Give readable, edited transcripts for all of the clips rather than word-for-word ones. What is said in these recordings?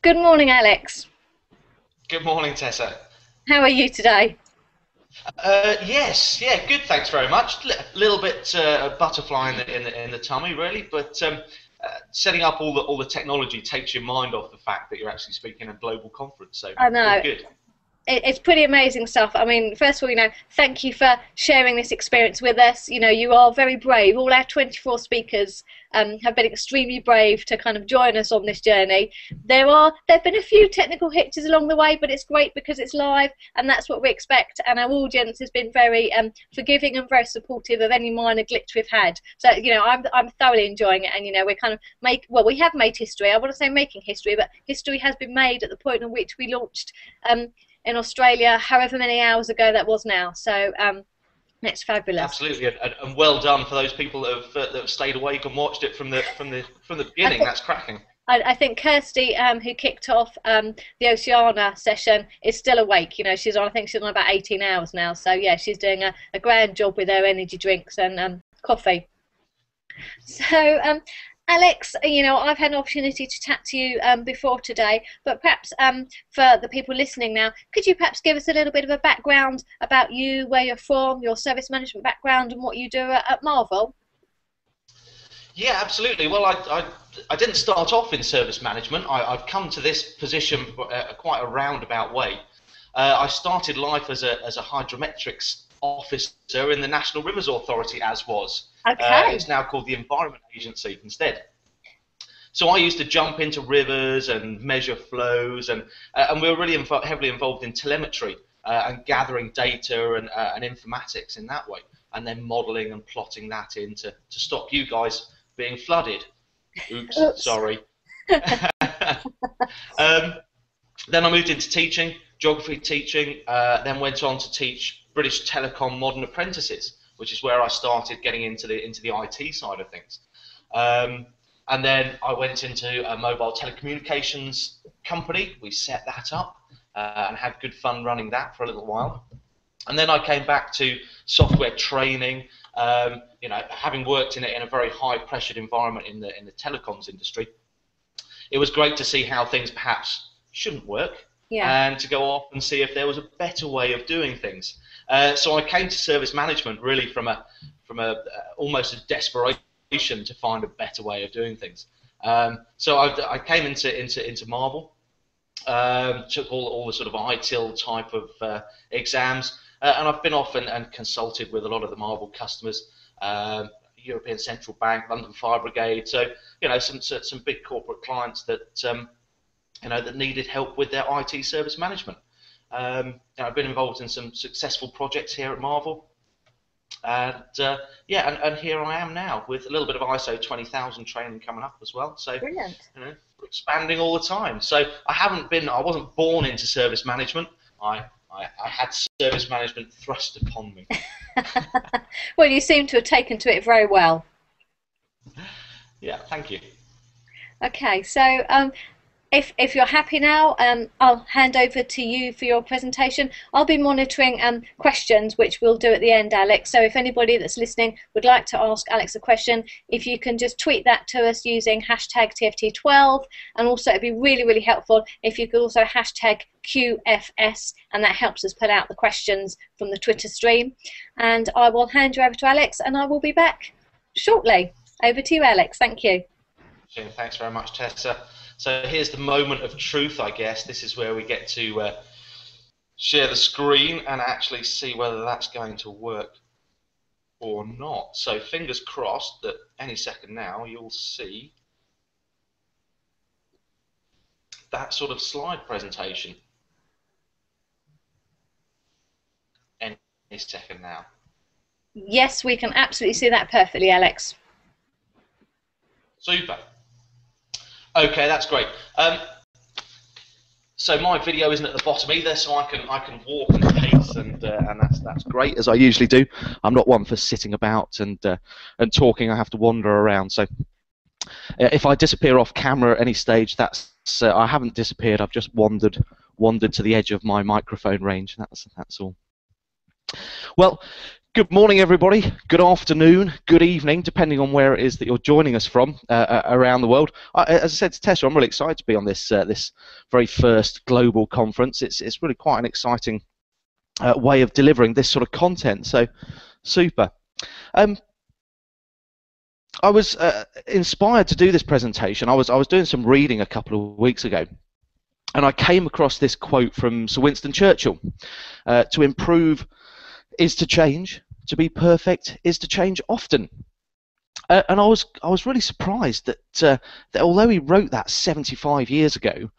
Good morning, Alex. Good morning, Tessa. How are you today? Yes, yeah, good. Thanks very much. Little bit butterfly in the tummy, really, but setting up all the technology takes your mind off the fact that you're actually speaking at a global conference. So I all know. good. It's pretty amazing stuff. I mean, first of all, thank you for sharing this experience with us. You are very brave. All our 24 speakers have been extremely brave to kind of join us on this journey. There've been a few technical hitches along the way, but it's great because it's live, and that's what we expect. And our audience has been very forgiving and very supportive of any minor glitch we've had. So, I'm thoroughly enjoying it, and we're kind of we have made history. I want to say making history, but history has been made at the point at which we launched. In Australia, however many hours ago that was now. So it's fabulous. Absolutely, and well done for those people that have stayed awake and watched it from the beginning. Think, That's cracking. I think Kirsty, who kicked off the Oceana session, is still awake. She's on. I think she's on about 18 hours now. So yeah, she's doing a grand job with her energy drinks and coffee. So Alex, I've had an opportunity to chat to you before today, but perhaps for the people listening now, could you perhaps give us a little bit of a background about you, where you're from, your service management background, and what you do at Marvel? Yeah, absolutely. Well, I didn't start off in service management. I've come to this position quite a roundabout way. I started life as a hydrometrics officer in the National Rivers Authority, as was. Okay. It's now called the Environment Agency instead. So I used to jump into rivers and measure flows, and we were really heavily involved in telemetry and gathering data and informatics in that way, and then modelling and plotting that in to stop you guys being flooded. Oops. Sorry. Then I moved into teaching, geography teaching, then went on to teach British Telecom Modern Apprentices, which is where I started getting into the IT side of things. And then I went into a mobile telecommunications company. We set that up and had good fun running that for a little while. And then I came back to software training. Having worked in a very high-pressured environment in the telecoms industry, it was great to see how things perhaps shouldn't work, and to go off and see if there was a better way of doing things. So I came to service management really from almost a desperation to find a better way of doing things. So I came into Marvel, took all the sort of ITIL type of exams, and I've been off and consulted with a lot of the Marvel customers, European Central Bank, London Fire Brigade. So some big corporate clients that that needed help with their IT service management. I've been involved in some successful projects here at Marvel, and and here I am now with a little bit of ISO 20000 training coming up as well. So brilliant. We're expanding all the time. So I wasn't born into service management. I had service management thrust upon me. Well, you seem to have taken to it very well. Yeah, thank you. Okay, so if you're happy now, I'll hand over to you for your presentation. I'll be monitoring questions, which we'll do at the end, Alex. So if anybody that's listening would like to ask Alex a question, if you can just tweet that to us using hashtag TFT12, and also it'd be really, really helpful if you could also hashtag QFS, and that helps us put out the questions from the Twitter stream. And I will hand you over to Alex, and I will be back shortly. Over to you, Alex. Thank you. Thanks very much, Tessa. So here's the moment of truth, I guess. This is where we get to share the screen and actually see whether that's going to work or not. So fingers crossed that any second now you'll see that sort of slide presentation. Any second now. Yes, we can absolutely see that perfectly, Alex. Super. Okay, that's great. So my video isn't at the bottom either, so I can walk and pace, and that's great, as I usually do. I'm not one for sitting about and talking. I have to wander around. So if I disappear off camera at any stage, that's I haven't disappeared. I've just wandered to the edge of my microphone range. That's all. Well, Good morning, everybody. Good afternoon, good evening, depending on where it is that you're joining us from around the world. As I said to Tessa, I'm really excited to be on this this very first global conference. It's really quite an exciting way of delivering this sort of content. So, super. I was inspired to do this presentation. I was doing some reading a couple of weeks ago, and I came across this quote from Sir Winston Churchill: "To improve is to change. To be perfect is to change often." And I was really surprised that although he wrote that 75 years ago,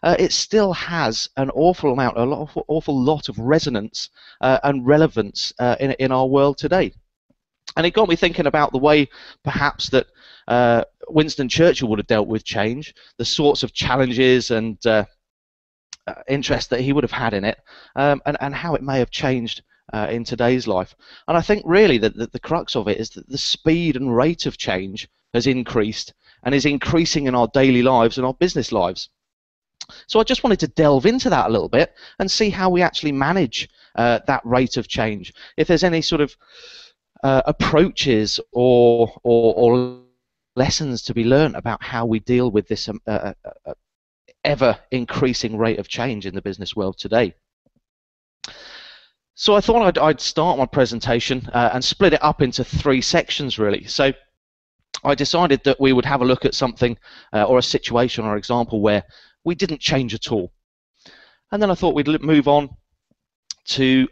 it still has an awful lot of resonance and relevance in our world today. And it got me thinking about the way perhaps that Winston Churchill would have dealt with change, the sorts of challenges and interest that he would have had in it, and how it may have changed in today's life. And I think really that the crux of it is that the speed and rate of change has increased and is increasing in our daily lives and our business lives. So I just wanted to delve into that a little bit and see how we actually manage that rate of change. If there's any sort of approaches or lessons to be learned about how we deal with this ever increasing rate of change in the business world today. So I thought I'd start my presentation and split it up into 3 sections, really. So I decided that we would have a look at something or a situation or example where we didn't change at all. And then I thought we'd move on to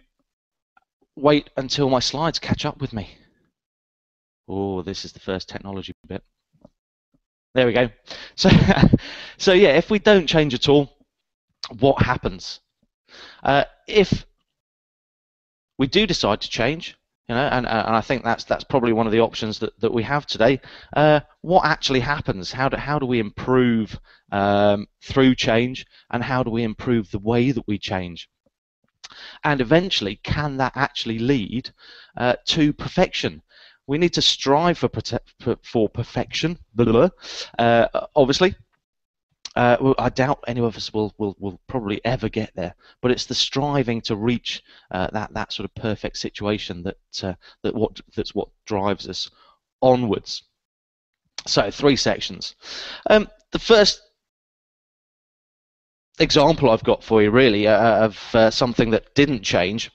wait until my slides catch up with me. Oh, this is the first technology bit. There we go. So, so yeah, if we don't change at all, what happens? If we do decide to change, and I think that's probably one of the options that we have today. What actually happens? How do we improve through change, and how do we improve the way that we change? And eventually, can that actually lead to perfection? We need to strive for perfection. Obviously. I doubt any of us will probably ever get there, but it's the striving to reach that sort of perfect situation that's what drives us onwards. So 3 sections. The first example I've got for you, really, of something that didn't change.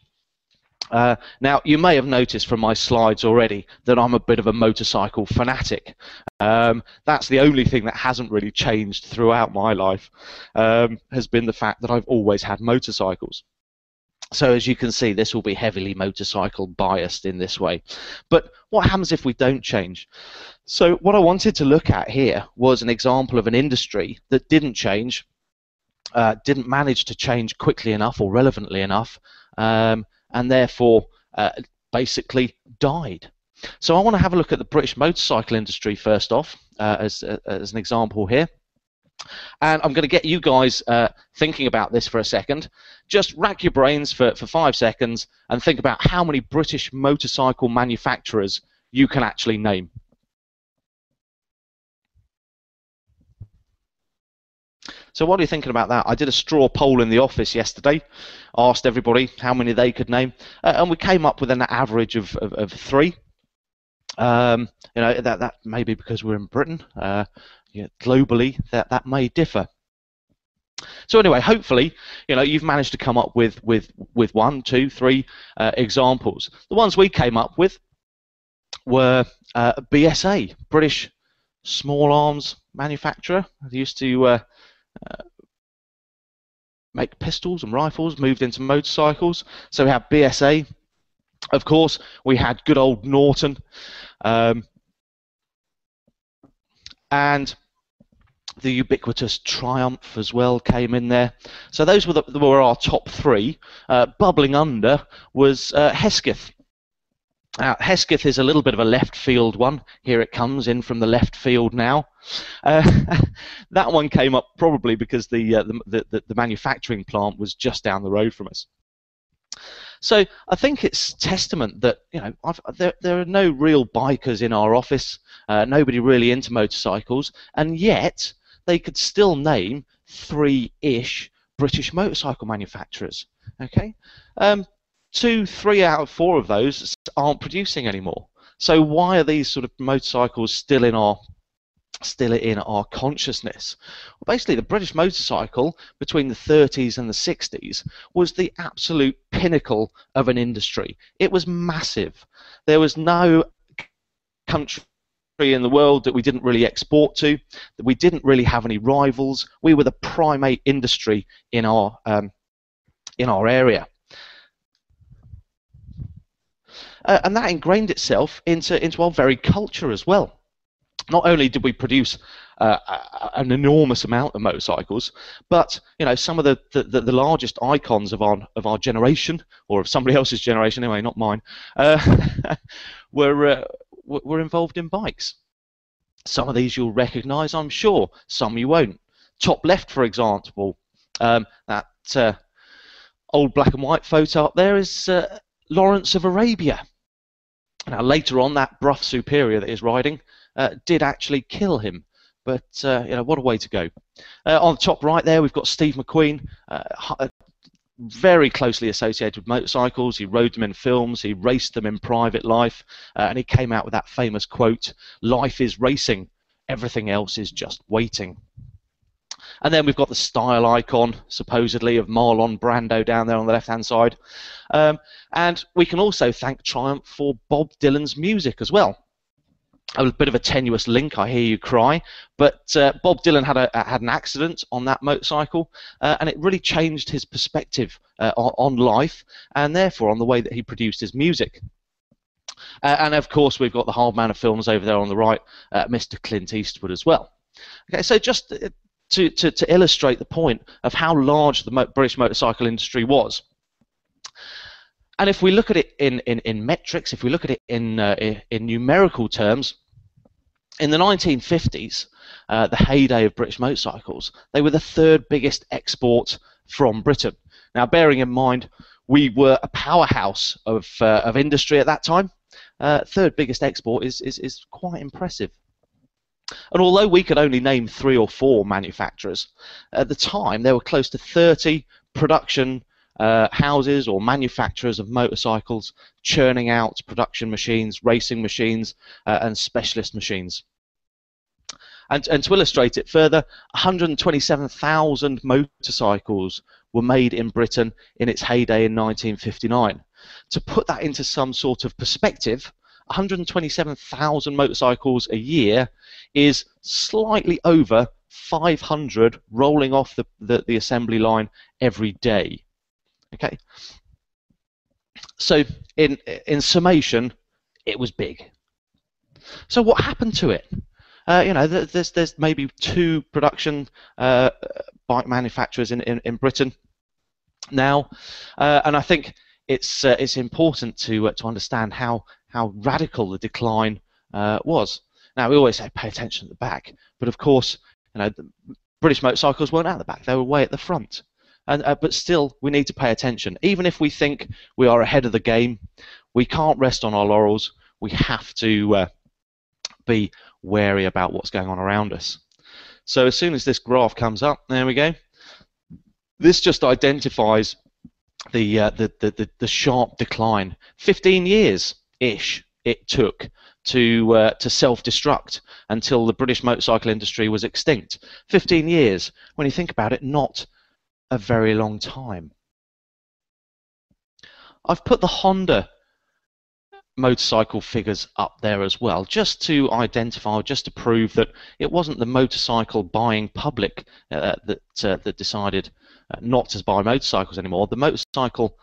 Now, you may have noticed from my slides already that I'm a bit of a motorcycle fanatic. That's the only thing that hasn't really changed throughout my life, has been the fact that I've always had motorcycles. So as you can see, this will be heavily motorcycle biased in this way. But what happens if we don't change? So what I wanted to look at here was an example of an industry that didn't change, didn't manage to change quickly enough or relevantly enough, and therefore basically died. So I want to have a look at the British motorcycle industry first off, as an example here. And I'm going to get you guys thinking about this for a second. Just rack your brains for 5 seconds and think about how many British motorcycle manufacturers you can actually name. So what are you thinking about that? I did a straw poll in the office yesterday, asked everybody how many they could name, and we came up with an average of 3. That may be because we're in Britain. Globally, that may differ. So anyway, hopefully, you've managed to come up with 1, 2, 3 examples. The ones we came up with were BSA, British small arms manufacturer. They used to make pistols and rifles, moved into motorcycles. So we have BSA. Of course, we had good old Norton, and the ubiquitous Triumph as well came in there. So those were our top 3. Bubbling under was Hesketh. Now, Hesketh is a little bit of a left field one. Here it comes in from the left field now. That one came up probably because the manufacturing plant was just down the road from us. So I think it's testament that there are no real bikers in our office, nobody really into motorcycles, and yet they could still name 3-ish British motorcycle manufacturers. Okay. 2, 3 out of 4 of those aren't producing anymore. So why are these sort of motorcycles still in our consciousness? Well, basically, the British motorcycle between the 30s and the 60s was the absolute pinnacle of an industry. It was massive. There was no country in the world that we didn't really export to, that we didn't really have any rivals. We were the primate industry in our area. And that ingrained itself into our very culture as well. Not only did we produce an enormous amount of motorcycles, but some of the largest icons of our generation, or of somebody else's generation anyway, not mine, were involved in bikes. Some of these you'll recognise, I'm sure. Some you won't. Top left, for example, that old black and white photo up there is Lawrence of Arabia. Now later on, that Brough Superior that he's riding did actually kill him, but what a way to go. On the top right there, we've got Steve McQueen, very closely associated with motorcycles. He rode them in films, he raced them in private life, and he came out with that famous quote, "Life is racing, everything else is just waiting." And then we've got the style icon, supposedly, of Marlon Brando down there on the left-hand side. And we can also thank Triumph for Bob Dylan's music as well. A bit of a tenuous link, I hear you cry, but Bob Dylan had an accident on that motorcycle, and it really changed his perspective on life, and therefore on the way that he produced his music. And of course, we've got the hard man of films over there on the right, Mr. Clint Eastwood as well. Okay, so just to illustrate the point of how large the British motorcycle industry was. And if we look at it in metrics, if we look at it in numerical terms, in the 1950s, the heyday of British motorcycles, they were the 3rd biggest export from Britain. Now, bearing in mind, we were a powerhouse of industry at that time. 3rd biggest export is quite impressive. And although we could only name 3 or 4 manufacturers, at the time there were close to 30 production houses or manufacturers of motorcycles churning out production machines, racing machines, and specialist machines. And to illustrate it further, 127,000 motorcycles were made in Britain in its heyday in 1959. To put that into some sort of perspective, 127,000 motorcycles a year is slightly over 500 rolling off the assembly line every day. Okay, so in summation, it was big. So what happened to it? There's maybe 2 production bike manufacturers in Britain now, and I think it's important to understand how radical the decline was. Now, we always say pay attention at the back, but of course, the British motorcycles weren't at the back; they were way at the front. But still, we need to pay attention. Even if we think we are ahead of the game, we can't rest on our laurels. We have to be wary about what's going on around us. So as soon as this graph comes up, there we go. This just identifies the sharp decline. 15 years-ish it took to self-destruct until the British motorcycle industry was extinct. 15 years. When you think about it, not a very long time. I've put the Honda motorcycle figures up there as well, just to identify, just to prove that it wasn't the motorcycle buying public that decided not to buy motorcycles anymore. The motorcycle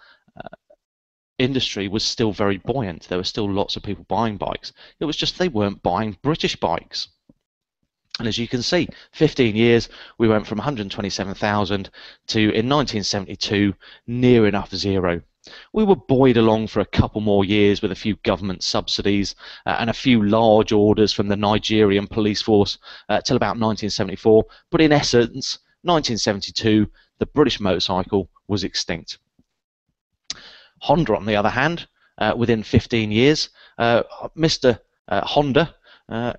industry was still very buoyant. There were still lots of people buying bikes. It was just they weren't buying British bikes. And as you can see, 15 years, we went from 127,000 to, in 1972, near enough 0. We were buoyed along for a couple more years with a few government subsidies and a few large orders from the Nigerian police force till about 1974. But in essence, 1972, the British motorcycle was extinct. Honda, on the other hand, within 15 years, Mr. Honda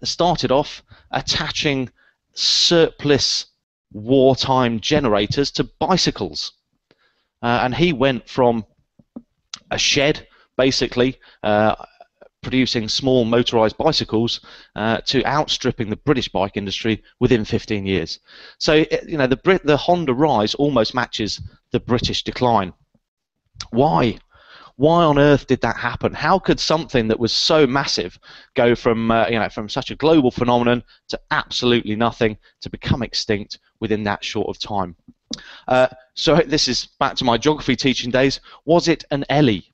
started off attaching surplus wartime generators to bicycles, and he went from a shed, basically, producing small motorised bicycles to outstripping the British bike industry within 15 years. So, the Honda rise almost matches the British decline. Why? Why on earth did that happen? How could something that was so massive go from from such a global phenomenon to absolutely nothing, to become extinct within that short of time? So this is back to my geography teaching days. Was it an Ellie?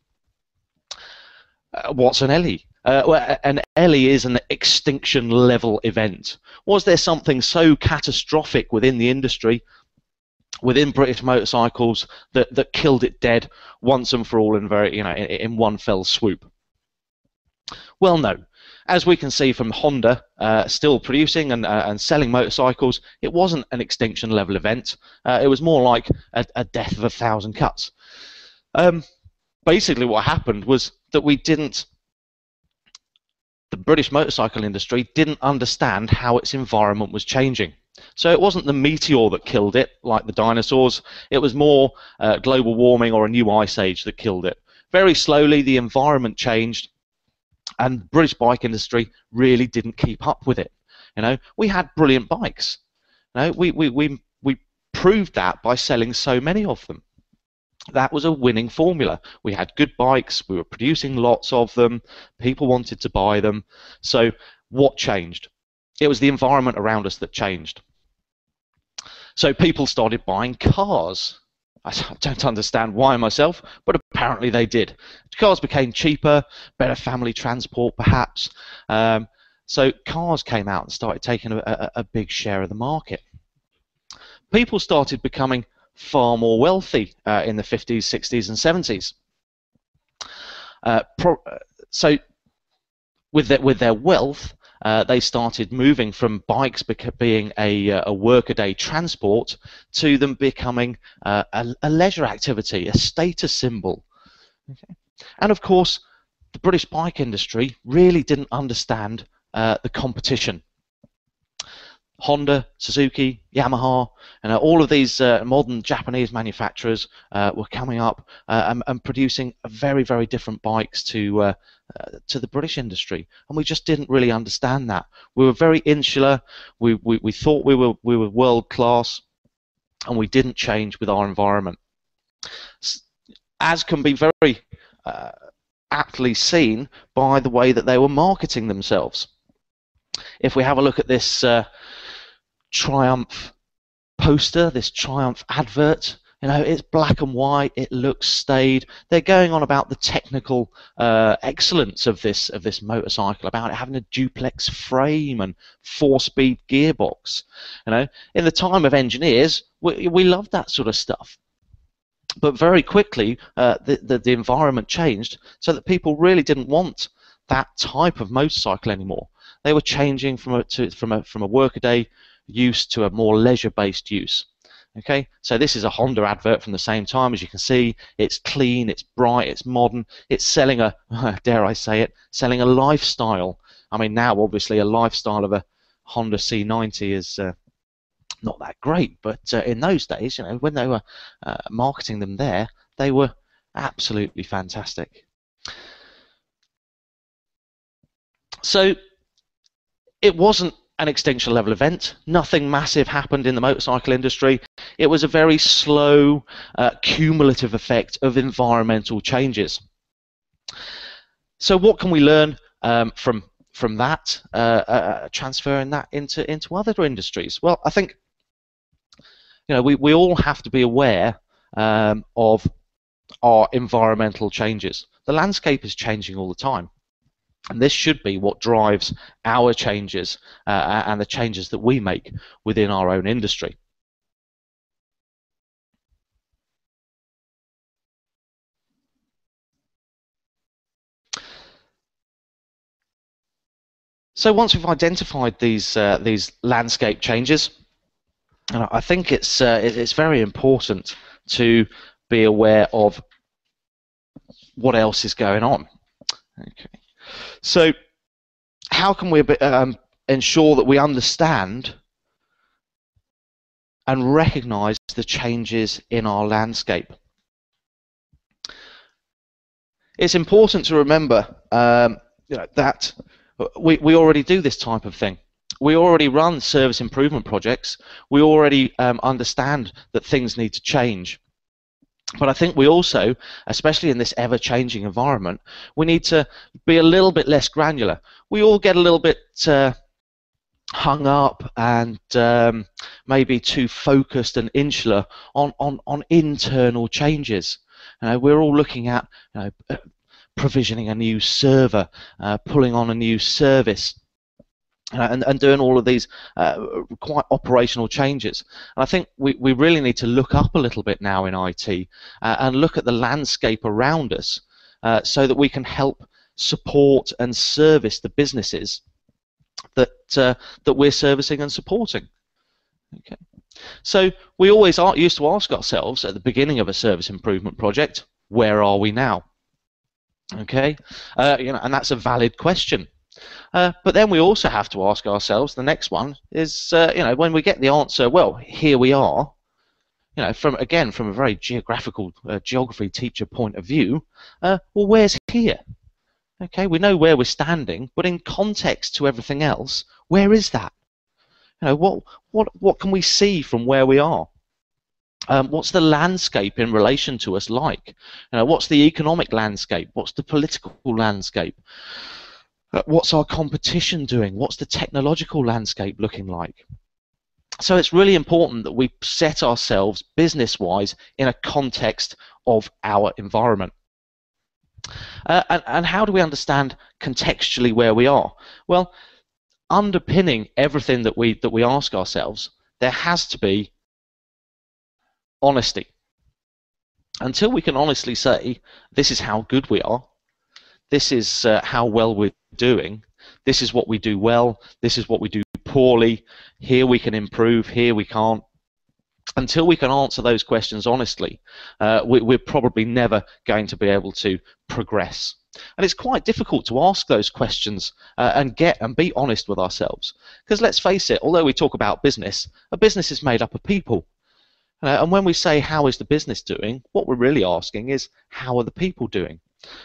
What's an Ellie? Well, an Ellie is an extinction level event. Was there something so catastrophic within the industry, within British motorcycles, that killed it dead once and for all in one fell swoop? Well, no. As we can see from Honda still producing and selling motorcycles, it wasn't an extinction level event. It was more like a death of 1,000 cuts. Basically what happened was that the British motorcycle industry didn't understand how its environment was changing. So it wasn't the meteor that killed it, like the dinosaurs. It was more global warming or a new ice age that killed it. Very slowly, the environment changed, and the British bike industry really didn't keep up with it. We had brilliant bikes. We proved that by selling so many of them. That was a winning formula. We had good bikes, we were producing lots of them, people wanted to buy them. So what changed? It was the environment around us that changed. So people started buying cars. I don't understand why myself, but apparently they did. Cars became cheaper, better family transport perhaps. So cars came out and started taking a big share of the market. People started becoming far more wealthy in the 50s, 60s and 70s. So with their wealth, they started moving from bikes being a workaday transport to them becoming a leisure activity, a status symbol. Okay. And of course, the British bike industry really didn't understand the competition. Honda, Suzuki, Yamaha, and all of these modern Japanese manufacturers were coming up and producing very, very different bikes to the British industry, and we just didn't really understand that. We were very insular. We thought we were world class, and we didn't change with our environment, as can be very aptly seen by the way that they were marketing themselves. If we have a look at this Triumph poster, this Triumph advert, it's black and white, it looks staid. They're going on about the technical excellence of this motorcycle, about it having a duplex frame and 4-speed gearbox. In the time of engineers, we loved that sort of stuff. But very quickly, the environment changed, so that people really didn't want that type of motorcycle anymore. They were changing from a workaday use to a more leisure-based use. Okay, so this is a Honda advert from the same time. As you can see, it's clean, it's bright, it's modern. It's selling a, dare I say it, selling a lifestyle. I mean, now obviously a lifestyle of a Honda C90 is not that great, but in those days, when they were marketing them there, they were absolutely fantastic. So it wasn't an extinction level event. Nothing massive happened in the motorcycle industry. It was a very slow, cumulative effect of environmental changes. So what can we learn from that, transferring that into other industries? Well, I think we all have to be aware of our environmental changes. The landscape is changing all the time. And this should be what drives our changes and the changes that we make within our own industry. So once we've identified these landscape changes, and I think it's very important to be aware of what else is going on. Okay. So how can we ensure that we understand and recognize the changes in our landscape? It's important to remember that we already do this type of thing. We already run service improvement projects. We already understand that things need to change. But I think we also, especially in this ever-changing environment, we need to be a little bit less granular. We all get a little bit hung up and maybe too focused and insular on internal changes. We're all looking at provisioning a new server, pulling on a new service, and doing all of these quite operational changes. And I think we really need to look up a little bit now in IT and look at the landscape around us so that we can help support and service the businesses that we're servicing and supporting. Okay. So we always used to ask ourselves at the beginning of a service improvement project, where are we now? Okay, and that's a valid question. But then we also have to ask ourselves, the next one is, when we get the answer, well, here we are, from a very geography teacher point of view, well, where's here? Okay, we know where we're standing, but in context to everything else, where is that? What can we see from where we are? What's the landscape in relation to us like? What's the economic landscape? What's the political landscape? What's our competition doing? What's the technological landscape looking like? So it's really important that we set ourselves business-wise in a context of our environment. And how do we understand contextually where we are? Well, underpinning everything that we ask ourselves, there has to be honesty. Until we can honestly say, this is how good we are, this is how well we're doing, this is what we do well, this is what we do poorly, here we can improve, here we can't. Until we can answer those questions honestly, we're probably never going to be able to progress. And it's quite difficult to ask those questions and be honest with ourselves. Because let's face it, although we talk about business, a business is made up of people. And when we say, how is the business doing, what we're really asking is, how are the people doing?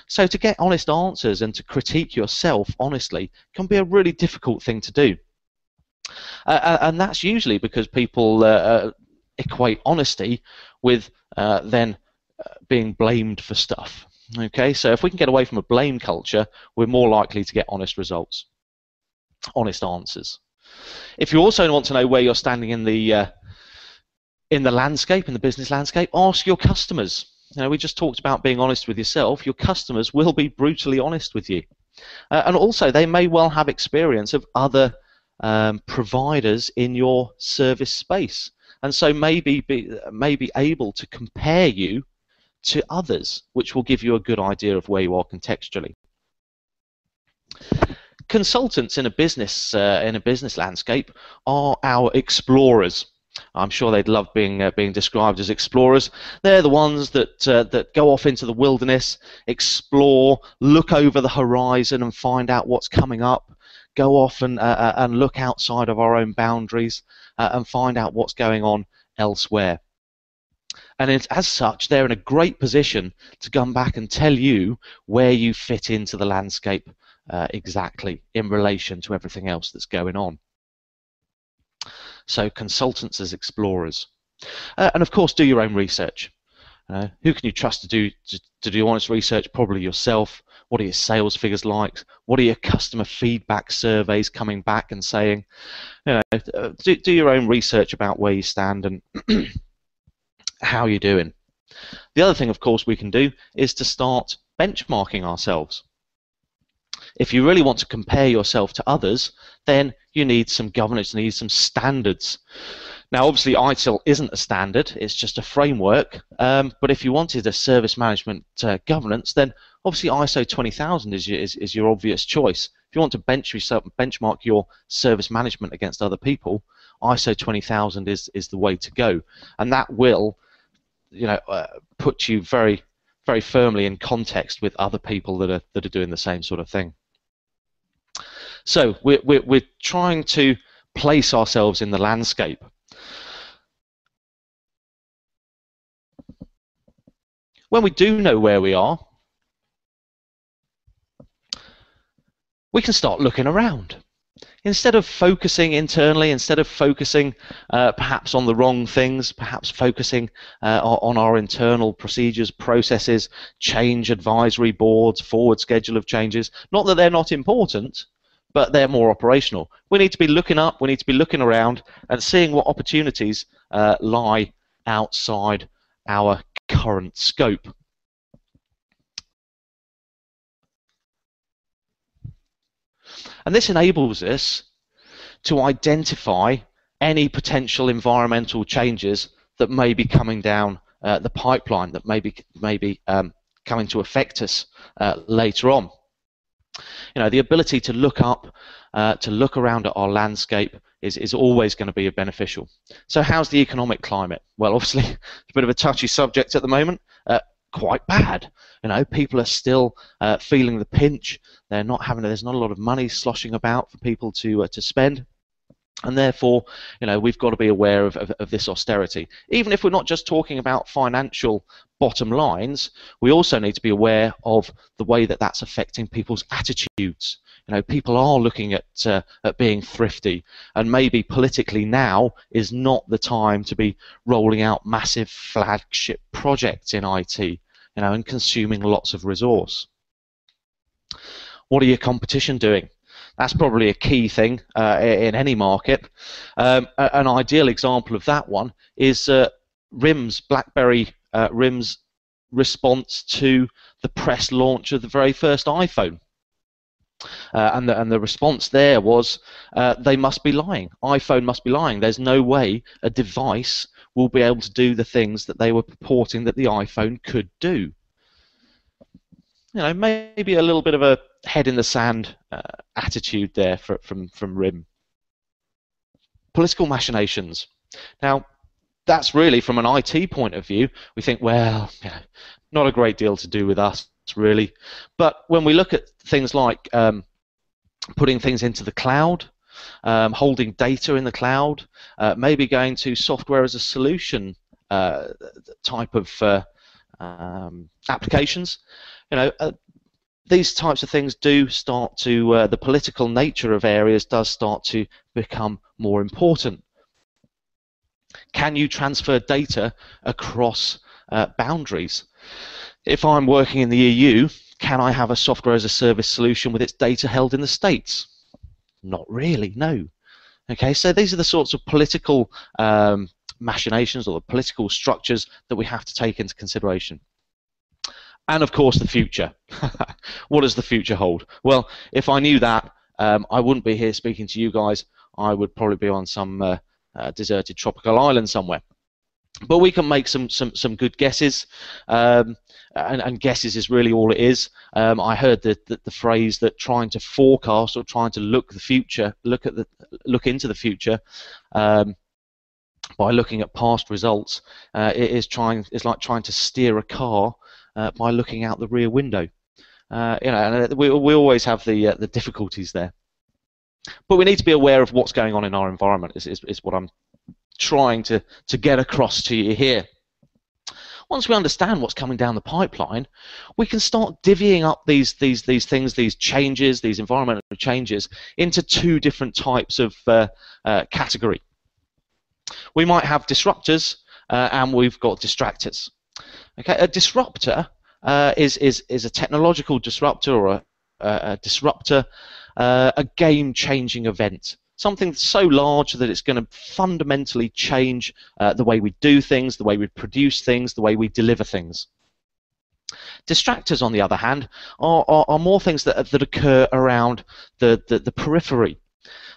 So to get honest answers and to critique yourself honestly can be a really difficult thing to do. And that's usually because people equate honesty with then being blamed for stuff. Okay, so if we can get away from a blame culture, we're more likely to get honest results, honest answers. If you also want to know where you're standing in the landscape, in the business landscape, ask your customers. We just talked about being honest with yourself. Your customers will be brutally honest with you. And also, they may well have experience of other providers in your service space. And so may be able to compare you to others, which will give you a good idea of where you are contextually. Consultants in a business landscape are our explorers. I'm sure they'd love being described as explorers. They're the ones that go off into the wilderness, explore, look over the horizon and find out what's coming up, go off and look outside of our own boundaries and find out what's going on elsewhere. And as such, they're in a great position to come back and tell you where you fit into the landscape exactly in relation to everything else that's going on. So consultants as explorers. And of course, do your own research. Who can you trust to do honest research? Probably yourself. What are your sales figures like? What are your customer feedback surveys coming back and saying? Do your own research about where you stand and how you're doing. The other thing, of course, we can do is to start benchmarking ourselves. If you really want to compare yourself to others, then you need some governance, you need some standards. Now, obviously, ITIL isn't a standard, it's just a framework, but if you wanted a service management governance, then obviously ISO 20000 is your obvious choice. If you want to benchmark your service management against other people, ISO 20000 is the way to go, and that will put you very, very firmly in context with other people that are doing the same sort of thing. So we're trying to place ourselves in the landscape. When we do know where we are, we can start looking around. Instead of focusing internally, instead of focusing perhaps on the wrong things, perhaps focusing on our internal procedures, processes, change advisory boards, forward schedule of changes, not that they're not important, but they're more operational. We need to be looking up, we need to be looking around and seeing what opportunities lie outside our current scope. And this enables us to identify any potential environmental changes that may be coming down the pipeline, that may be coming to affect us later on. You know, the ability to look up, to look around at our landscape is always going to be beneficial. So how's the economic climate? Well, obviously, it's a bit of a touchy subject at the moment. Quite bad. You know, people are still feeling the pinch. They're not having. There's not a lot of money sloshing about for people to spend, and therefore, you know, we've got to be aware of this austerity. Even if we're not just talking about financial bottom lines, we also need to be aware of the way that that's affecting people's attitudes. You know, people are looking at being thrifty, and maybe politically now is not the time to be rolling out massive flagship projects in IT, you know, and consuming lots of resource. What are your competition doing? That's probably a key thing in any market. An ideal example of that one is RIM's, BlackBerry RIM's response to the press launch of the very first iPhone. And the response there was, they must be lying. iPhone must be lying. There's no way a device will be able to do the things that they were purporting that the iPhone could do. You know, maybe a little bit of a head in the sand attitude there from RIM. Political machinations. Now, that's really from an IT point of view. We think, well, you know, not a great deal to do with us, really. But when we look at things like putting things into the cloud, holding data in the cloud, maybe going to software as a solution type of applications, you know, these types of things do start to, the political nature of areas does start to become more important. Can you transfer data across boundaries? If I'm working in the EU, can I have a software as a service solution with its data held in the States? Not really, no. Okay, so these are the sorts of political machinations or the political structures that we have to take into consideration. And of course the future. What does the future hold? Well, if I knew that, I wouldn't be here speaking to you guys. I would probably be on some deserted tropical island somewhere. But we can make some good guesses, and guesses is really all it is. I heard the phrase that trying to forecast or trying to look into the future by looking at past results is like trying to steer a car by looking out the rear window. You know, and we always have the difficulties there. But we need to be aware of what's going on in our environment. Is what I'm trying to get across to you here. Once we understand what's coming down the pipeline, we can start divvying up these things, these changes, these environmental changes, into two different types of category. We might have disruptors, and we've got distractors. Okay, a disruptor is a technological disruptor or a disruptor, a game-changing event. Something so large that it's going to fundamentally change the way we do things, the way we produce things, the way we deliver things. Distractors, on the other hand, are more things that occur around the periphery.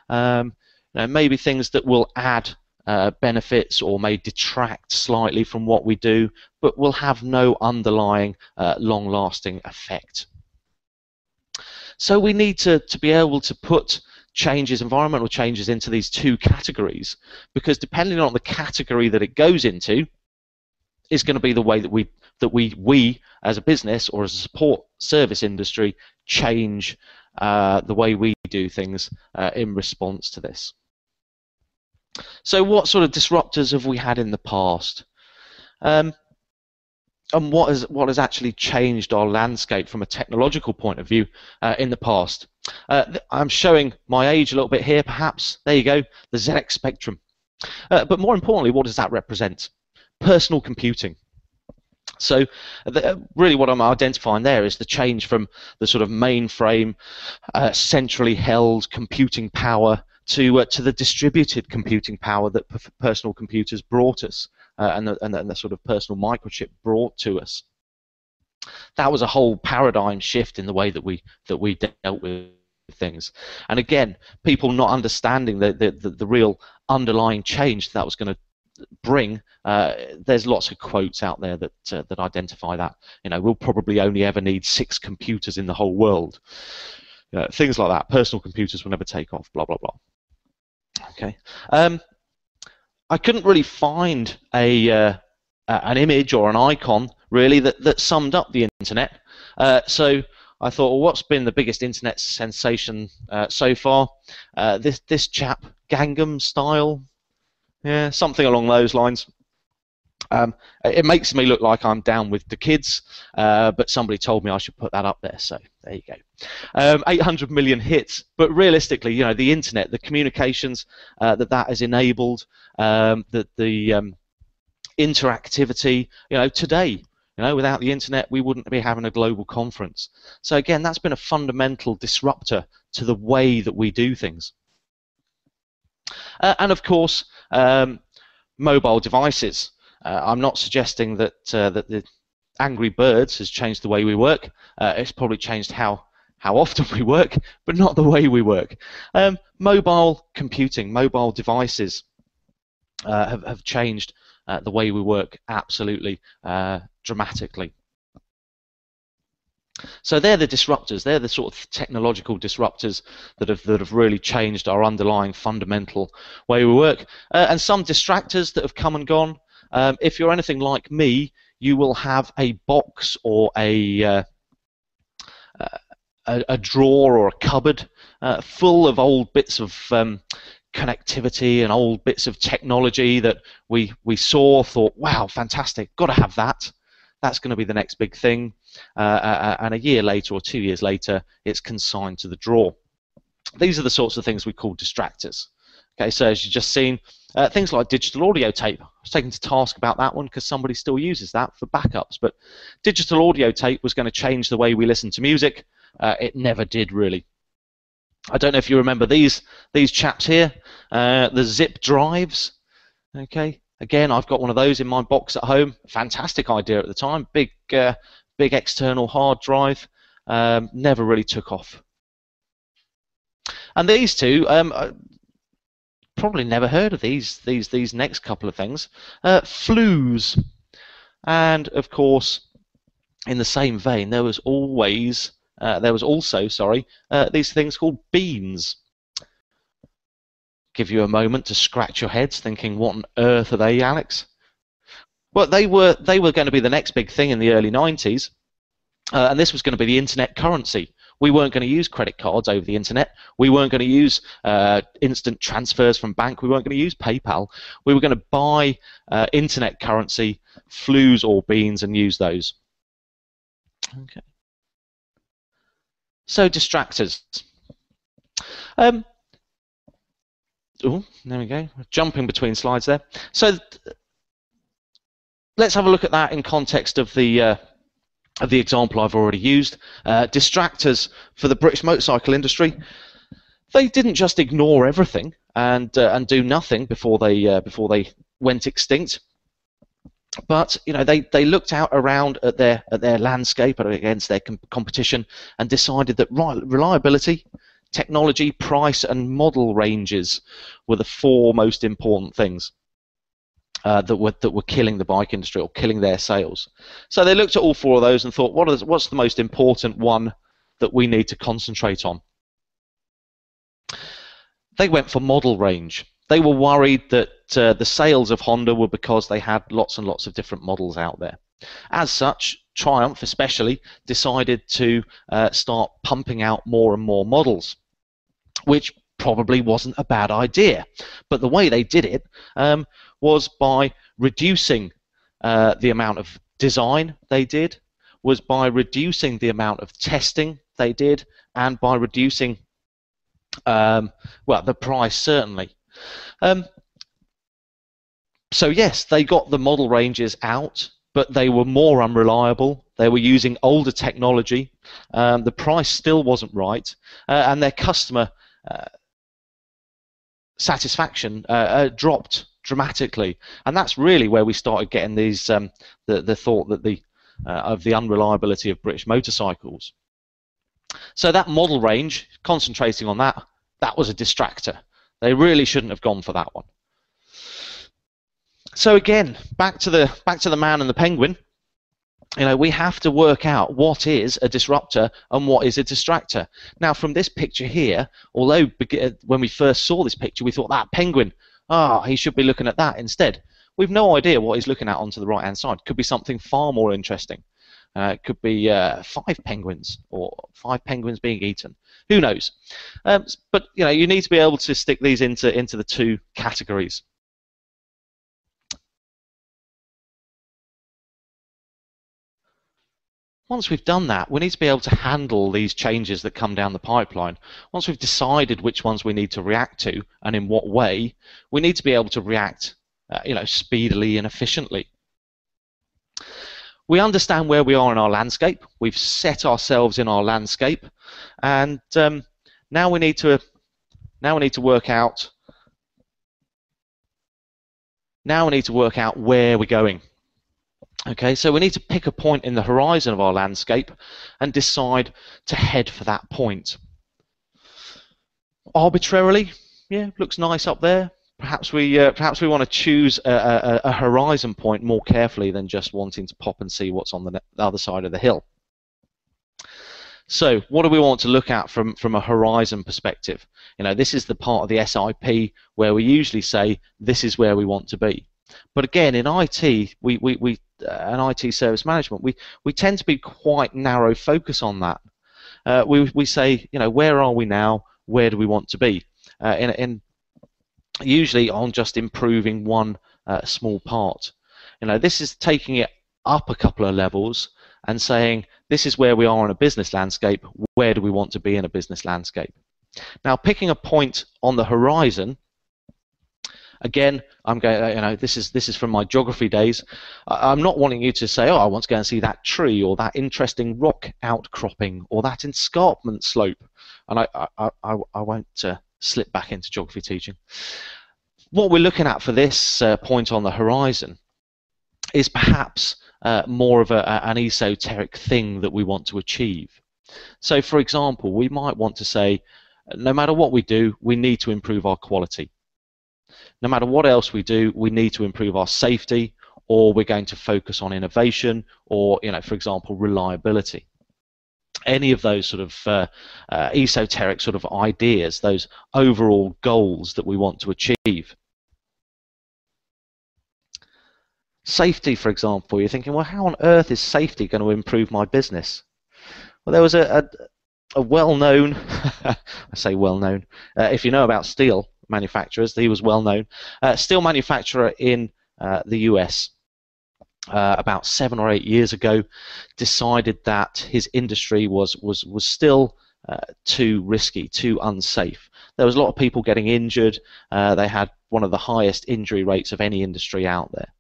You know, maybe things that will add benefits or may detract slightly from what we do, but will have no underlying long-lasting effect. So we need to be able to put changes, environmental changes, into these two categories, because depending on the category that it goes into is going to be the way that we as a business or as a support service industry change the way we do things in response to this. So what sort of disruptors have we had in the past? And what has actually changed our landscape from a technological point of view in the past? I'm showing my age a little bit here, perhaps. There you go, the ZX Spectrum. But more importantly, what does that represent? Personal computing. So really what I'm identifying there is the change from the sort of mainframe, centrally held computing power to the distributed computing power that personal computers brought us, and the sort of personal microchip brought to us. That was a whole paradigm shift in the way that we dealt with things. And again, people not understanding the real underlying change that was going to bring. There's lots of quotes out there that identify that. You know, we'll probably only ever need 6 computers in the whole world. Things like that. Personal computers will never take off. Blah blah blah. Okay. I couldn't really find an image or an icon really that summed up the internet. So I thought, well, what's been the biggest internet sensation so far? This chap, Gangnam Style. Yeah, something along those lines. It makes me look like I'm down with the kids, but somebody told me I should put that up there, so there you go. 800 million hits, but realistically, you know, the internet, the communications that has enabled, the interactivity, you know, today, you know, without the internet, we wouldn't be having a global conference. So again, that's been a fundamental disruptor to the way that we do things. And of course, mobile devices. I'm not suggesting that the Angry Birds has changed the way we work. It's probably changed how often we work, but not the way we work. Mobile computing, mobile devices have changed the way we work absolutely dramatically. So they're the disruptors. They're the sort of technological disruptors that have really changed our underlying fundamental way we work. And some distractors that have come and gone. If you're anything like me, you will have a box or a drawer or a cupboard full of old bits of connectivity and old bits of technology that we saw, thought, wow, fantastic, got to have that. That's going to be the next big thing. And a year later or 2 years later, it's consigned to the drawer. These are the sorts of things we call distractors. Okay, so as you've just seen, things like digital audio tape. I was taken to task about that one because somebody still uses that for backups. But digital audio tape was going to change the way we listen to music. It never did, really. I don't know if you remember these chaps here, the zip drives. Okay, again, I've got one of those in my box at home. Fantastic idea at the time. Big external hard drive. Never really took off. And these two, probably never heard of these next couple of things. Flues, and of course, in the same vein, there was also these things called beans. Give you a moment to scratch your heads, thinking, what on earth are they, Alex? Well, they were going to be the next big thing in the early 90s, and this was going to be the internet currency. We weren't going to use credit cards over the internet. We weren't going to use instant transfers from bank. We weren't going to use PayPal. We were going to buy internet currency, flues or beans, and use those. Okay. So distractors. Oh, there we go. Jumping between slides there. So let's have a look at that in context of the example I've already used. Distractors for the British motorcycle industry. They didn't just ignore everything and do nothing before they went extinct. But you know, they looked out around at their landscape against their competition and decided that reliability, technology, price, and model ranges were the 4 most important things that were killing the bike industry or killing their sales. So they looked at all 4 of those and thought, what's the most important one that we need to concentrate on? They went for model range. They were worried that the sales of Honda were because they had lots and lots of different models out there. As such, Triumph especially decided to start pumping out more and more models, which probably wasn't a bad idea. But the way they did it was by reducing the amount of design they did, was by reducing the amount of testing they did, and by reducing Well, the price certainly. So yes, they got the model ranges out, but they were more unreliable. They were using older technology. The price still wasn't right, and their customer satisfaction dropped dramatically. And that's really where we started getting these the thought that of the unreliability of British motorcycles. So that model range, concentrating on that, that was a distractor. They really shouldn't have gone for that one. So again, back to the man and the penguin. You know, we have to work out what is a disruptor and what is a distractor. Now, from this picture here, although when we first saw this picture, we thought that penguin, he should be looking at that instead. We've no idea what he's looking at onto the right-hand side. Could be something far more interesting. It could be 5 penguins or 5 penguins being eaten. Who knows? But you know, you need to be able to stick these into the 2 categories. Once we've done that, we need to be able to handle these changes that come down the pipeline. Once we've decided which ones we need to react to and in what way, we need to be able to react you know, speedily and efficiently. We understand where we are in our landscape. We've set ourselves in our landscape, and now we need to work out where we're going. Okay, so we need to pick a point in the horizon of our landscape and decide to head for that point. Arbitrarily, yeah, looks nice up there. Perhaps we want to choose a horizon point more carefully than just wanting to pop and see what's on the other side of the hill. So, what do we want to look at from a horizon perspective? You know, this is the part of the SIP where we usually say this is where we want to be. But again, in IT, and IT service management, we tend to be quite narrow focus on that. We say, you know, where are we now? Where do we want to be? Usually on just improving one small part. You know, this is taking it up a couple of levels and saying this is where we are in a business landscape. Where do we want to be in a business landscape? Now, picking a point on the horizon. Again, I'm going. You know, this is from my geography days. I'm not wanting you to say, "Oh, I want to go and see that tree or that interesting rock outcropping or that escarpment slope," and I won't slip back into geography teaching. What we're looking at for this point on the horizon is perhaps more of an esoteric thing that we want to achieve. So, for example, we might want to say, no matter what we do, we need to improve our quality. No matter what else we do, we need to improve our safety, or we're going to focus on innovation, or, you know, for example, reliability. Any of those sort of esoteric sort of ideas, those overall goals that we want to achieve. Safety, for example, you're thinking, well, how on earth is safety going to improve my business? Well, there was a well-known, I say well-known, if you know about steel manufacturers, he was well-known, steel manufacturer in the US about 7 or 8 years ago, decided that his industry was still too risky, too unsafe. There was a lot of people getting injured. They had one of the highest injury rates of any industry out there.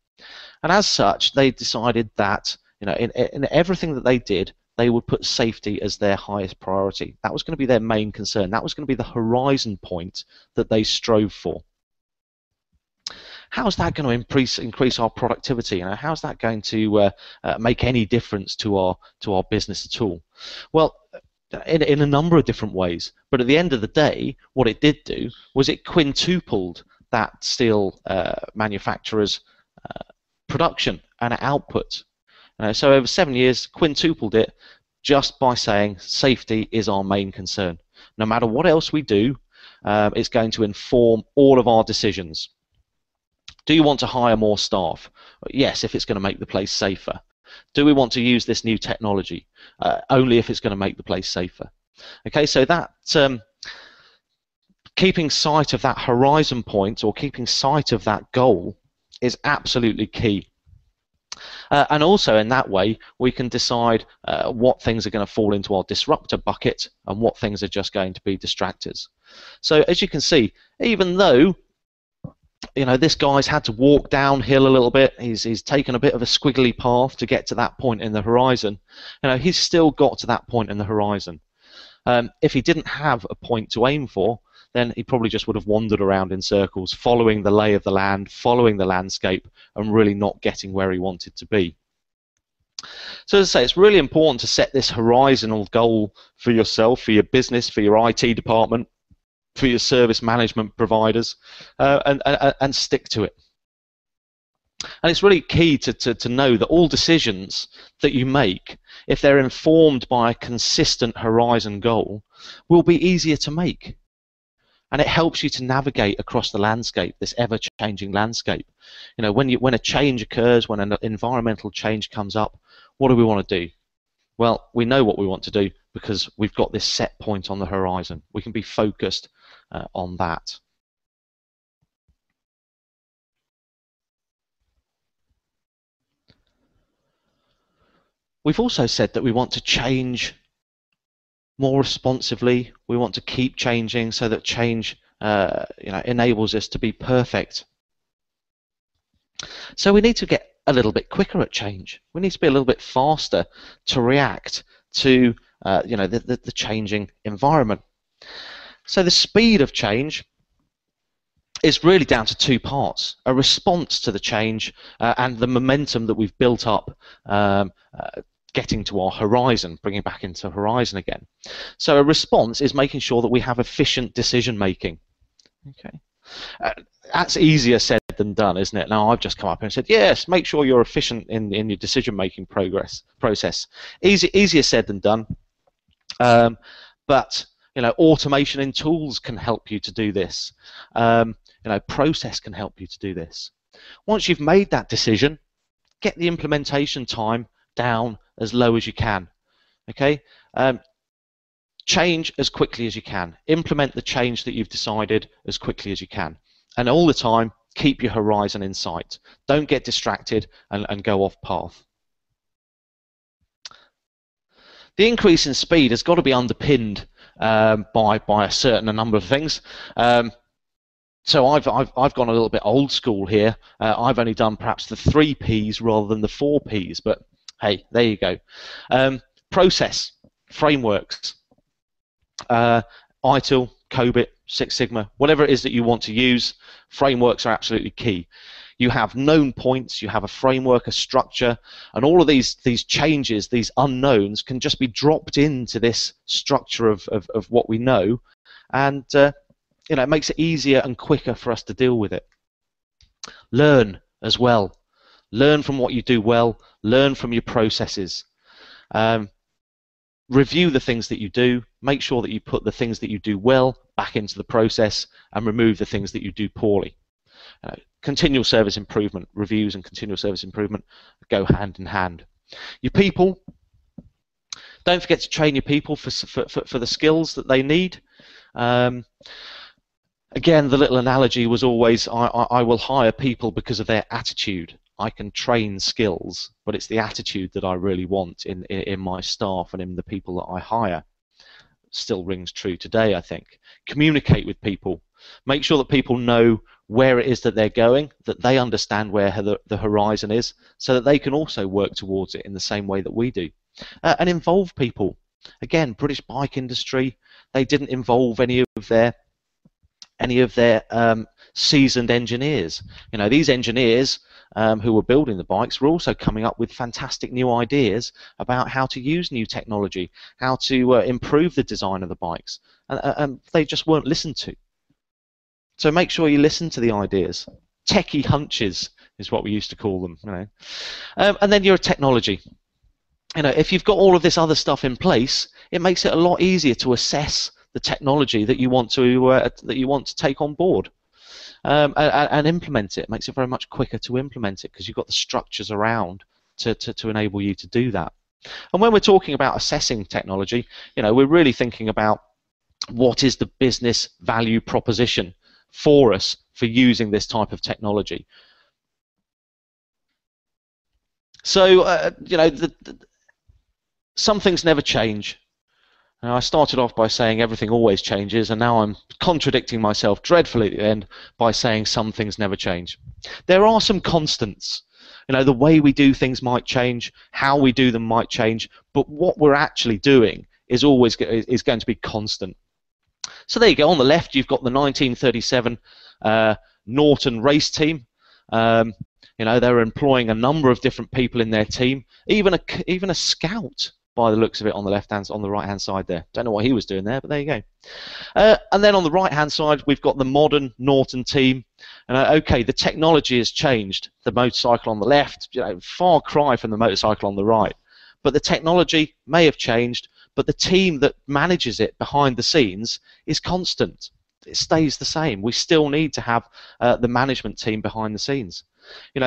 And as such, they decided that, you know, in everything that they did, they would put safety as their highest priority. That was going to be their main concern. That was going to be the horizon point that they strove for. How is that going to increase our productivity? You know, how is that going to make any difference to our business at all? Well, in a number of different ways. But at the end of the day, what it did do was it quintupled that steel manufacturer's production and output. So over 7 years, quintupled it just by saying safety is our main concern. No matter what else we do, it's going to inform all of our decisions. Do you want to hire more staff? Yes, if it's going to make the place safer. Do we want to use this new technology? Only if it's going to make the place safer. Okay, so that keeping sight of that horizon point or keeping sight of that goal is absolutely key. And also in that way, we can decide what things are going to fall into our disruptor bucket and what things are just going to be distractors. So as you can see, even though this guy's had to walk downhill a little bit, he's taken a bit of a squiggly path to get to that point in the horizon, he's still got to that point in the horizon. If he didn't have a point to aim for, then he probably just would have wandered around in circles, following the lay of the land, following the landscape, and really not getting where he wanted to be. So as I say, it's really important to set this horizontal goal for yourself, for your business, for your IT department, for your service management providers, and stick to it. And it's really key to know that all decisions that you make, if they're informed by a consistent horizon goal, will be easier to make. And it helps you to navigate across the landscape, this ever-changing landscape. When a change occurs, when an environmental change comes up, what do we want to do? Well, we know what we want to do because we've got this set point on the horizon. We can be focused on that. We've also said that we want to change more responsively. We want to keep changing so that change enables us to be perfect. So we need to get a little bit quicker at change. We need to be a little bit faster to react to the changing environment. So the speed of change is really down to two parts: a response to the change and the momentum that we've built up getting to our horizon, bringing back into horizon again. So a response is making sure that we have efficient decision making. Okay, that's easier said than done, isn't it? Now I've just come up and said, yes, make sure you're efficient in your decision making process. Easier said than done, but automation in tools can help you to do this. Process can help you to do this. Once you've made that decision, get the implementation time down as low as you can. Okay, change as quickly as you can. Implement the change that you've decided as quickly as you can, and all the time keep your horizon in sight. Don't get distracted and go off path. The increase in speed has got to be underpinned by a certain number of things. So I've gone a little bit old school here. I've only done perhaps the 3 Ps rather than the 4 Ps, but hey, there you go. Process, frameworks, ITIL, COBIT, Six Sigma, whatever it is that you want to use, frameworks are absolutely key. You have known points, you have a framework, a structure, and all of these changes, these unknowns, can just be dropped into this structure of what we know, and it makes it easier and quicker for us to deal with it. Learn as well. Learn from what you do well. Learn from your processes. Review the things that you do. Make sure that you put the things that you do well back into the process and remove the things that you do poorly. Continual service improvement, reviews and continual service improvement go hand in hand. Your people, don't forget to train your people for the skills that they need. Again, the little analogy was always, I will hire people because of their attitude. I can train skills, but it's the attitude that I really want in my staff and in the people that I hire. Still rings true today, I think. Communicate with people. Make sure that people know where it is that they're going, that they understand where the horizon is, so that they can also work towards it in the same way that we do. And involve people. Again, British bike industry, they didn't involve any of their seasoned engineers. These engineers who were building the bikes were also coming up with fantastic new ideas about how to use new technology, how to improve the design of the bikes, and they just weren't listened to. So make sure you listen to the ideas. Techie hunches is what we used to call them. And then your technology. If you've got all of this other stuff in place, it makes it a lot easier to assess the technology that you want to take on board and implement it. It makes it very much quicker to implement it because you've got the structures around to enable you to do that. And when we're talking about assessing technology, we're really thinking about what is the business value proposition for us for using this type of technology. So some things never change. And I started off by saying everything always changes, and now I'm contradicting myself dreadfully at the end by saying some things never change. There are some constants. The way we do things might change, how we do them might change, but what we're actually doing is always going to be constant. So there you go. On the left, you've got the 1937 Norton race team. They're employing a number of different people in their team, even a scout, by the looks of it, on the right-hand side there. Don't know what he was doing there, but there you go. And then on the right-hand side, we've got the modern Norton team. Okay, the technology has changed. The motorcycle on the left, far cry from the motorcycle on the right. But the technology may have changed, but the team that manages it behind the scenes is constant. It stays the same. We still need to have the management team behind the scenes.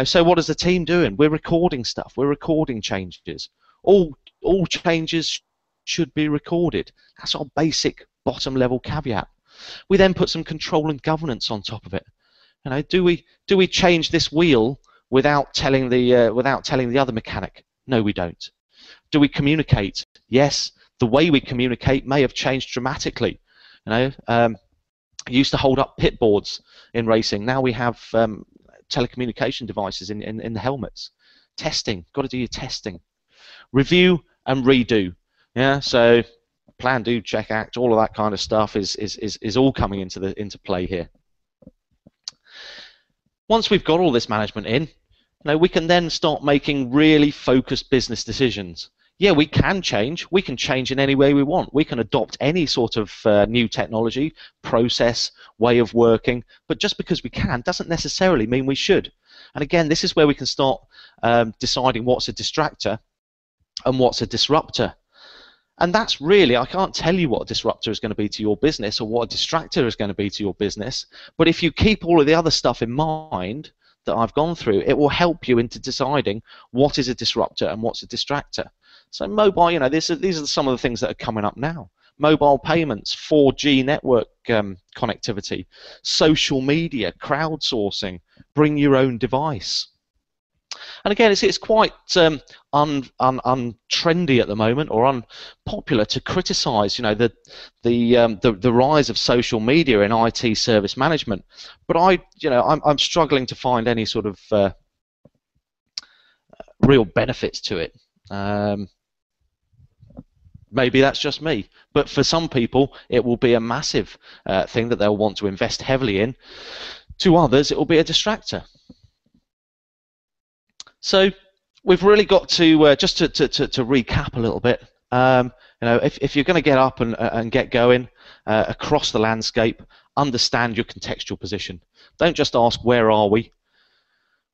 So what is the team doing? We're recording stuff. We're recording changes. All changes should be recorded. That's our basic bottom level caveat. We then put some control and governance on top of it. Do we change this wheel without telling the other mechanic? No, we don't. Do we communicate? Yes. The way we communicate may have changed dramatically. Used to hold up pit boards in racing. Now we have telecommunication devices in the helmets. Testing. Got to do your testing. Review and redo. Yeah. So plan, do, check, act. All of that kind of stuff is all coming into play here. Once we've got all this management in, we can then start making really focused business decisions. Yeah, we can change. We can change in any way we want. We can adopt any sort of new technology, process, way of working. But just because we can doesn't necessarily mean we should. And again, this is where we can start deciding what's a distractor and what's a disruptor. And that's really, I can't tell you what a disruptor is going to be to your business or what a distractor is going to be to your business. But if you keep all of the other stuff in mind that I've gone through, it will help you into deciding what is a disruptor and what's a distractor. So mobile, these are some of the things that are coming up now. Mobile payments, 4G network connectivity, social media, crowdsourcing, bring your own device. And again, it's quite untrendy at the moment, or unpopular to criticise, the rise of social media in IT service management. But I'm struggling to find any sort of real benefits to it. Maybe that's just me, but for some people it will be a massive thing that they'll want to invest heavily in. To others, it will be a distractor. So we've really got to just to recap a little bit. If you're going to get up and get going across the landscape, understand your contextual position. Don't just ask where are we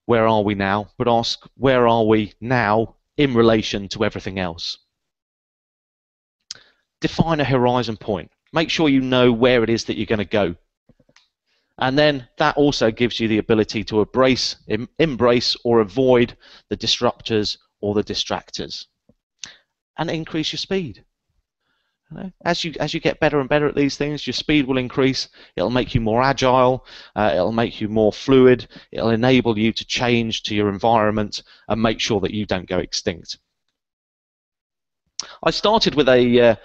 now, but ask where are we now in relation to everything else. Define a horizon point. Make sure you know where it is that you're going to go. And then that also gives you the ability to embrace or avoid the disruptors or the distractors, and increase your speed. As you get better and better at these things, your speed will increase. It'll make you more agile. It'll make you more fluid. It'll enable you to change to your environment and make sure that you don't go extinct. I started with a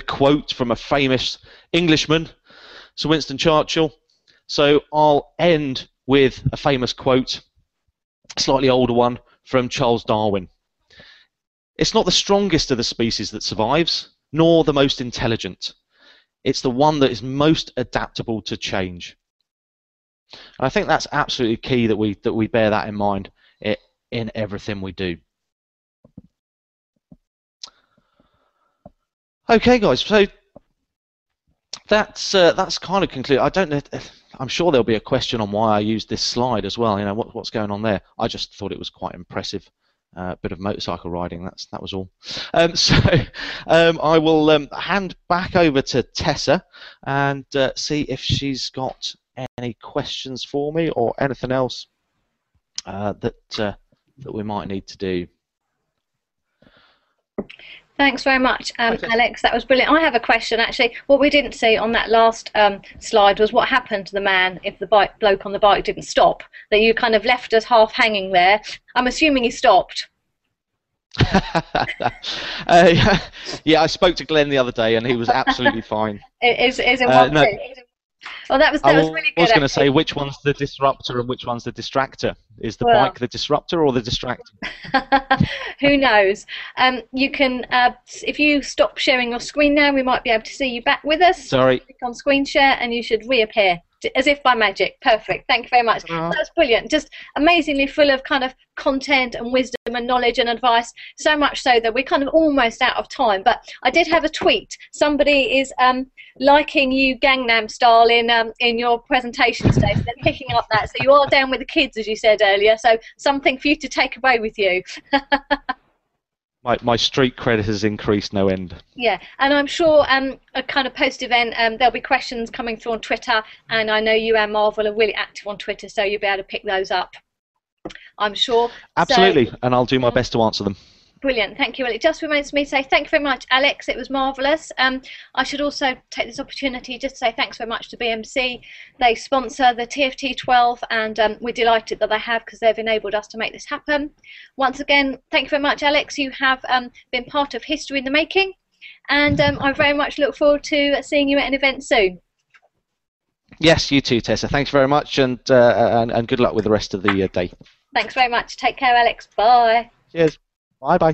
quote from a famous Englishman, Sir Winston Churchill. So I'll end with a famous quote, a slightly older one, from Charles Darwin. It's not the strongest of the species that survives, nor the most intelligent. It's the one that is most adaptable to change. And I think that's absolutely key that we bear that in mind in everything we do. Okay, guys. So that's kind of concluded. I don't know. I'm sure there'll be a question on why I used this slide as well. What's going on there? I just thought it was quite impressive. Bit of motorcycle riding. That was all. I will hand back over to Tessa and see if she's got any questions for me or anything else that we might need to do. Thanks very much, Alex. That was brilliant. I have a question, actually. What we didn't see on that last slide was what happened to the man if the bloke on the bike didn't stop. That you kind of left us half hanging there. I'm assuming he stopped. Yeah, I spoke to Glenn the other day, and he was absolutely fine. Is in one No, too. Well, that was really good. was going to say, which one's the disruptor and which one's the distractor? Is the Well, bike the disruptor or the distractor? who knows? You can, if you stop sharing your screen now, we might be able to see you back with us. Sorry. Click on screen share, and you should reappear as if by magic. Perfect. Thank you very much. That's brilliant. Just amazingly full of kind of content and wisdom and knowledge and advice. So much so that we're kind of almost out of time. But I did have a tweet. Somebody is liking you Gangnam style in your presentation today. So they're picking up that. So you are down with the kids, as you said earlier. So something for you to take away with you. My street credit has increased no end. Yeah, and I'm sure a kind of post-event there'll be questions coming through on Twitter, and I know you and Marvel are really active on Twitter, so you'll be able to pick those up, I'm sure. Absolutely, So, and I'll do my best to answer them. Brilliant, thank you. Well, it just remains for me to say thank you very much, Alex. It was marvellous. I should also take this opportunity just to say thanks very much to BMC. They sponsor the TFT 12, and we're delighted that they have, because they've enabled us to make this happen. Once again, thank you very much, Alex. You have been part of history in the making, and I very much look forward to seeing you at an event soon. Yes, you too, Tessa. Thanks very much, and good luck with the rest of the day. Thanks very much. Take care, Alex. Bye. Cheers. Bye-bye.